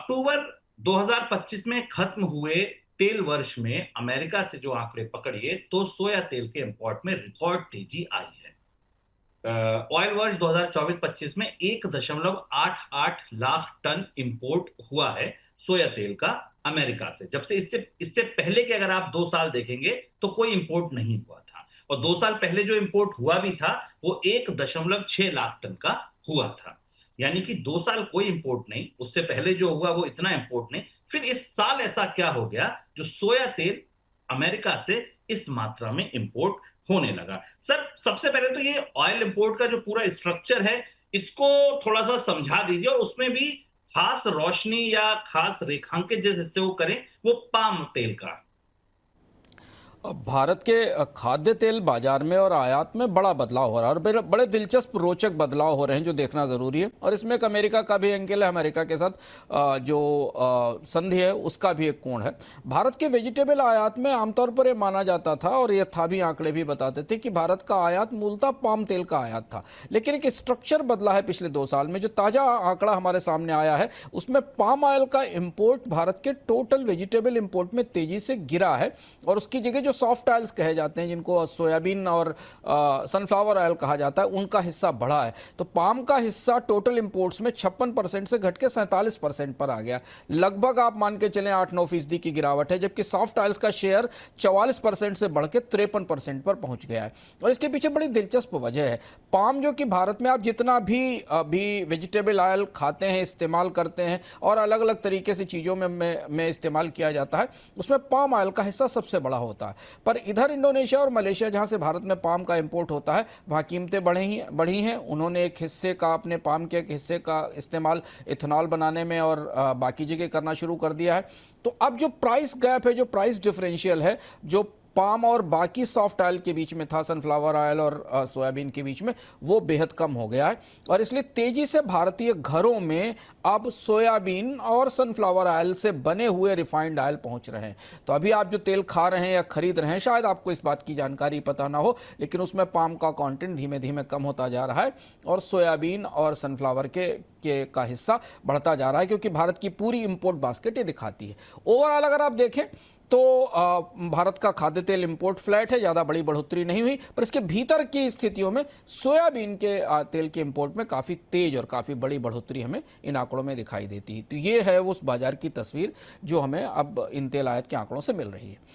अक्टूबर 2025 में खत्म हुए तेल वर्ष में अमेरिका से जो आंकड़े पकड़िए तो सोया तेल के इंपोर्ट में रिकॉर्ड तेजी आई है। ऑयल वर्ष 2024-25 में 1.88 लाख टन इंपोर्ट हुआ है सोया तेल का अमेरिका से। जब से इससे इससे पहले के अगर आप 2 साल देखेंगे तो कोई इंपोर्ट नहीं हुआ था, और 2 साल पहले जो इंपोर्ट हुआ भी था वो 1.6 लाख टन का हुआ था। यानी कि 2 साल कोई इंपोर्ट नहीं, उससे पहले जो हुआ वो इतना इंपोर्ट नहीं। फिर इस साल ऐसा क्या हो गया जो सोया तेल अमेरिका से इस मात्रा में इंपोर्ट होने लगा? सर, सबसे पहले तो ये ऑयल इंपोर्ट का जो पूरा स्ट्रक्चर है, इसको थोड़ा-सा समझा दीजिए, और उसमें भी खास रोशनी या खास रेखांकित जिस हिस्से को करें, वो पाम तेल का। अब भारत के खाद्य तेल बाजार में और आयात में बड़ा बदलाव हो रहा है और बड़े दिलचस्प रोचक बदलाव हो रहे हैं जो देखना जरूरी है। और इसमें एक अमेरिका का भी एंगल है, अमेरिका के साथ जो संधि है उसका भी एक कोण है। भारत के वेजिटेबल आयात में आमतौर पर यह माना जाता था, और ये था भी, आंकड़े भी बताते थे कि भारत का आयात मूलतः पाम तेल का आयात था। लेकिन एक स्ट्रक्चर बदला है पिछले 2 साल में। जो ताजा आंकड़ा हमारे सामने आया है उसमें पाम ऑयल का इंपोर्ट भारत के टोटल वेजिटेबल इंपोर्ट में तेजी से गिरा है, और उसकी जगह जो सॉफ्ट ऑयल्स कहे जाते हैं, जिनको सोयाबीन और सनफ्लावर ऑयल कहा जाता है, उनका हिस्सा बढ़ा है। तो पाम का हिस्सा टोटल इंपोर्ट्स में 56% से घट के 47% पर आ गया। लगभग आप मान के चलें 8-9% की गिरावट है, जबकि सॉफ्ट ऑयल्स का शेयर 44% से बढ़ के 53% पर पहुंच गया है। और इसके पीछे बड़ी दिलचस्प वजह है। पाम जो कि भारत में आप जितना भी वेजिटेबल ऑयल खाते हैं, इस्तेमाल करते हैं, और अलग अलग तरीके से चीज़ों में इस्तेमाल किया जाता है, उसमें पाम ऑयल का हिस्सा सबसे बड़ा होता है। पर इधर इंडोनेशिया और मलेशिया, जहां से भारत में पाम का इंपोर्ट होता है, वहां कीमतें बढ़ी हैं। उन्होंने एक हिस्से का, अपने पाम के एक हिस्से का इस्तेमाल इथेनॉल बनाने में और बाकी जगह करना शुरू कर दिया है। तो अब जो प्राइस गैप है, जो प्राइस डिफरेंशियल है, जो पाम और बाकी सॉफ्ट ऑयल के बीच में था, सनफ्लावर ऑयल और सोयाबीन के बीच में, वो बेहद कम हो गया है। और इसलिए तेजी से भारतीय घरों में अब सोयाबीन और सनफ्लावर ऑयल से बने हुए रिफाइंड ऑयल पहुंच रहे हैं। तो अभी आप जो तेल खा रहे हैं या खरीद रहे हैं, शायद आपको इस बात की जानकारी पता ना हो, लेकिन उसमें पाम का कंटेंट धीमे धीमे कम होता जा रहा है, और सोयाबीन और सनफ्लावर का हिस्सा बढ़ता जा रहा है, क्योंकि भारत की पूरी इंपोर्ट बास्केट ये दिखाती है। ओवरऑल अगर आप देखें तो भारत का खाद्य तेल इंपोर्ट फ्लैट है, ज़्यादा बड़ी बढ़ोतरी नहीं हुई। पर इसके भीतर की स्थितियों में सोयाबीन के तेल के इंपोर्ट में काफ़ी तेज और काफ़ी बड़ी बढ़ोतरी हमें इन आंकड़ों में दिखाई देती है। तो ये है उस बाजार की तस्वीर जो हमें अब इन तेल आयात के आंकड़ों से मिल रही है।